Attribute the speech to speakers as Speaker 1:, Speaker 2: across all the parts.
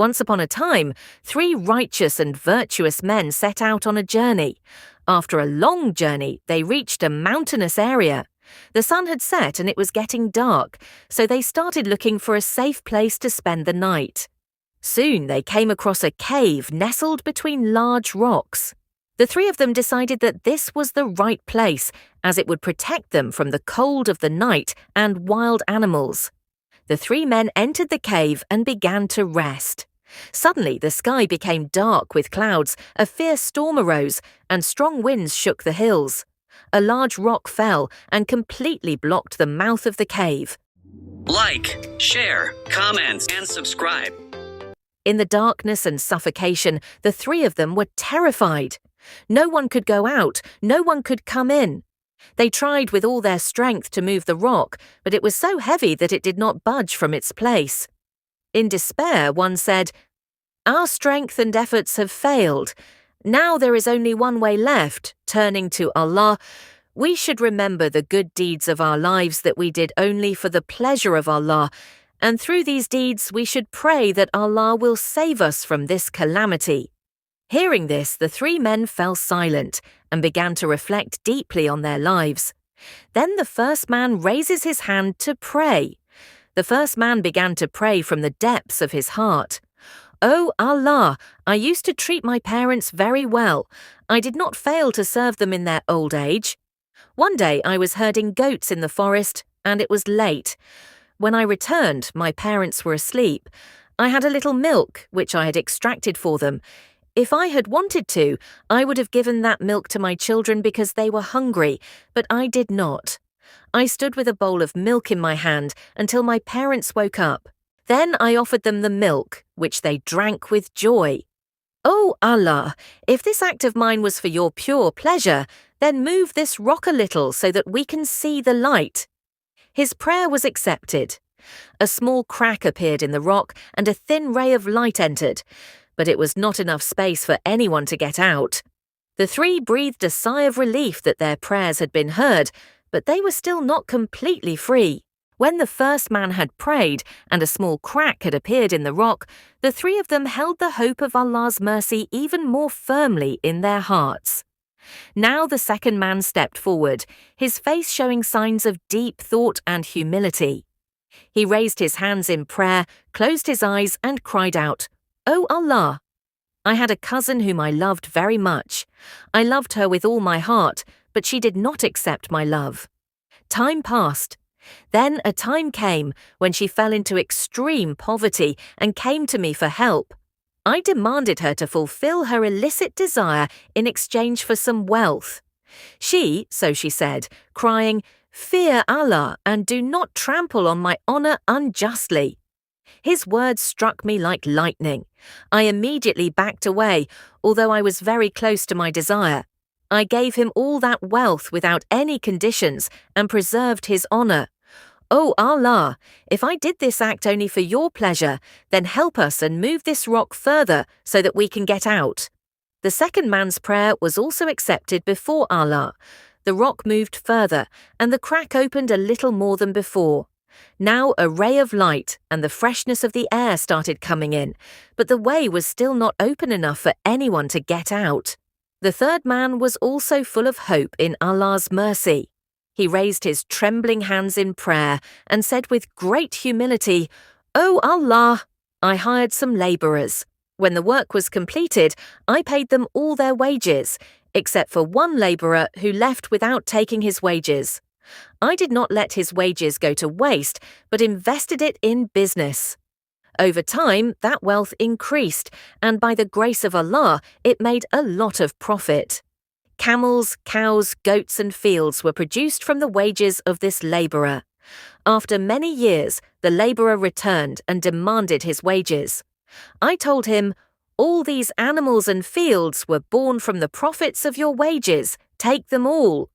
Speaker 1: Once upon a time, 3 righteous and virtuous men set out on a journey. After a long journey, they reached a mountainous area. The sun had set and it was getting dark, so they started looking for a safe place to spend the night. Soon they came across a cave nestled between large rocks. The 3 of them decided that this was the right place, as it would protect them from the cold of the night and wild animals. The 3 men entered the cave and began to rest. Suddenly the sky became dark with clouds, a fierce storm arose, and strong winds shook the hills. A large rock fell and completely blocked the mouth of the cave.
Speaker 2: Like, share, comment, and subscribe.
Speaker 1: In the darkness and suffocation, the 3 of them were terrified. No one could go out, no one could come in. They tried with all their strength to move the rock, but it was so heavy that it did not budge from its place. In despair, one said, "Our strength and efforts have failed. Now there is only one way left, turning to Allah. We should remember the good deeds of our lives that we did only for the pleasure of Allah, and through these deeds we should pray that Allah will save us from this calamity." Hearing this, the 3 men fell silent and began to reflect deeply on their lives. Then the first man raises his hand to pray. The first man began to pray from the depths of his heart. "O Allah, I used to treat my parents very well. I did not fail to serve them in their old age. One day I was herding goats in the forest, and it was late. When I returned, my parents were asleep. I had a little milk, which I had extracted for them. If I had wanted to, I would have given that milk to my children because they were hungry, but I did not. I stood with a bowl of milk in my hand until my parents woke up. Then I offered them the milk, which they drank with joy. O Allah, if this act of mine was for your pure pleasure, then move this rock a little so that we can see the light." His prayer was accepted. A small crack appeared in the rock and a thin ray of light entered, but it was not enough space for anyone to get out. The 3 breathed a sigh of relief that their prayers had been heard, but they were still not completely free. When the first man had prayed and a small crack had appeared in the rock, the 3 of them held the hope of Allah's mercy even more firmly in their hearts. Now the second man stepped forward, his face showing signs of deep thought and humility. He raised his hands in prayer, closed his eyes, and cried out, "O Allah, I had a cousin whom I loved very much. I loved her with all my heart, but she did not accept my love. Time passed. Then a time came when she fell into extreme poverty and came to me for help. I demanded her to fulfill her illicit desire in exchange for some wealth. She, so she said, crying, 'Fear Allah and do not trample on my honor unjustly.' His words struck me like lightning. I immediately backed away, although I was very close to my desire. I gave him all that wealth without any conditions and preserved his honor. O Allah, if I did this act only for your pleasure, then help us and move this rock further so that we can get out." The second man's prayer was also accepted before Allah. The rock moved further, and the crack opened a little more than before. Now a ray of light and the freshness of the air started coming in, but the way was still not open enough for anyone to get out. The third man was also full of hope in Allah's mercy. He raised his trembling hands in prayer and said with great humility, "O Allah, I hired some laborers. When the work was completed, I paid them all their wages, except for one laborer who left without taking his wages. I did not let his wages go to waste, but invested it in business. Over time, that wealth increased, and by the grace of Allah, it made a lot of profit. Camels, cows, goats, and fields were produced from the wages of this laborer. After many years, the laborer returned and demanded his wages. I told him, 'All these animals and fields were born from the profits of your wages. Take them all.'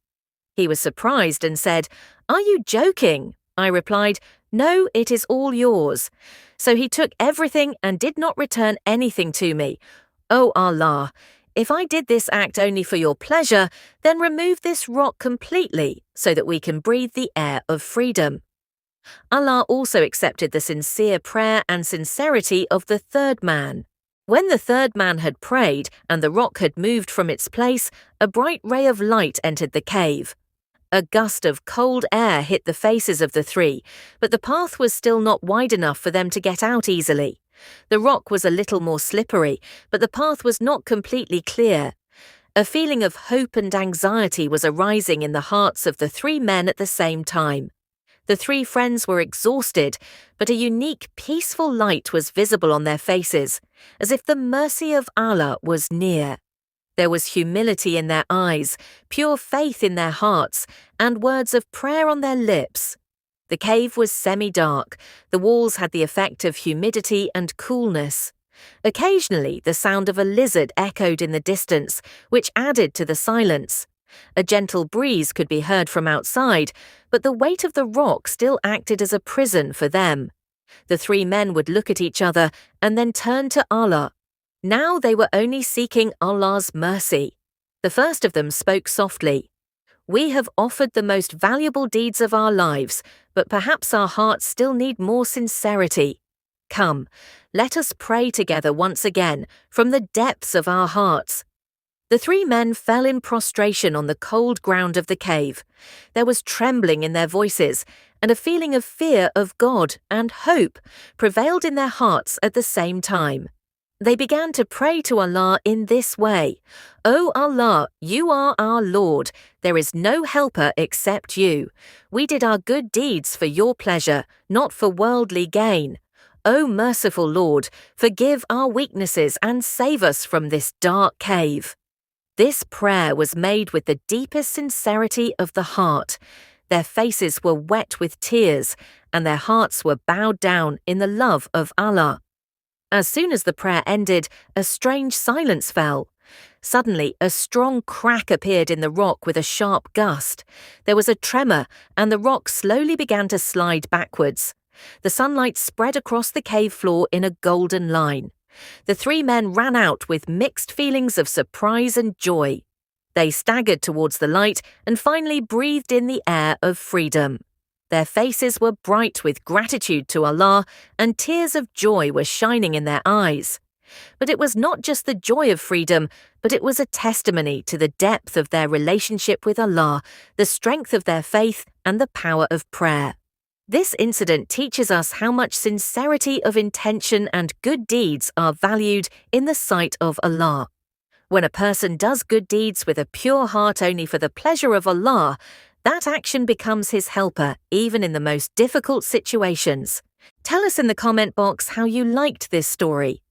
Speaker 1: He was surprised and said, 'Are you joking?' I replied, 'No, it is all yours.' So he took everything and did not return anything to me. O Allah, if I did this act only for your pleasure, then remove this rock completely so that we can breathe the air of freedom." Allah also accepted the sincere prayer and sincerity of the third man. When the third man had prayed and the rock had moved from its place, a bright ray of light entered the cave. A gust of cold air hit the faces of the three, but the path was still not wide enough for them to get out easily. The rock was a little more slippery, but the path was not completely clear. A feeling of hope and anxiety was arising in the hearts of the three men at the same time. The three friends were exhausted, but a unique, peaceful light was visible on their faces, as if the mercy of Allah was near. There was humility in their eyes, pure faith in their hearts, and words of prayer on their lips. The cave was semi-dark. The walls had the effect of humidity and coolness. Occasionally, the sound of a lizard echoed in the distance, which added to the silence. A gentle breeze could be heard from outside, but the weight of the rock still acted as a prison for them. The three men would look at each other and then turn to Allah. Now they were only seeking Allah's mercy. The first of them spoke softly. "We have offered the most valuable deeds of our lives, but perhaps our hearts still need more sincerity. Come, let us pray together once again from the depths of our hearts." The three men fell in prostration on the cold ground of the cave. There was trembling in their voices, and a feeling of fear of God and hope prevailed in their hearts at the same time. They began to pray to Allah in this way: "O Allah, you are our Lord. There is no helper except you. We did our good deeds for your pleasure, not for worldly gain. O merciful Lord, forgive our weaknesses and save us from this dark cave." This prayer was made with the deepest sincerity of the heart. Their faces were wet with tears, and their hearts were bowed down in the love of Allah. As soon as the prayer ended, a strange silence fell. Suddenly, a strong crack appeared in the rock with a sharp gust. There was a tremor, and the rock slowly began to slide backwards. The sunlight spread across the cave floor in a golden line. The three men ran out with mixed feelings of surprise and joy. They staggered towards the light and finally breathed in the air of freedom. Their faces were bright with gratitude to Allah, and tears of joy were shining in their eyes. But it was not just the joy of freedom, but it was a testimony to the depth of their relationship with Allah, the strength of their faith, and the power of prayer. This incident teaches us how much sincerity of intention and good deeds are valued in the sight of Allah. When a person does good deeds with a pure heart only for the pleasure of Allah, that action becomes his helper even in the most difficult situations. Tell us in the comment box how you liked this story.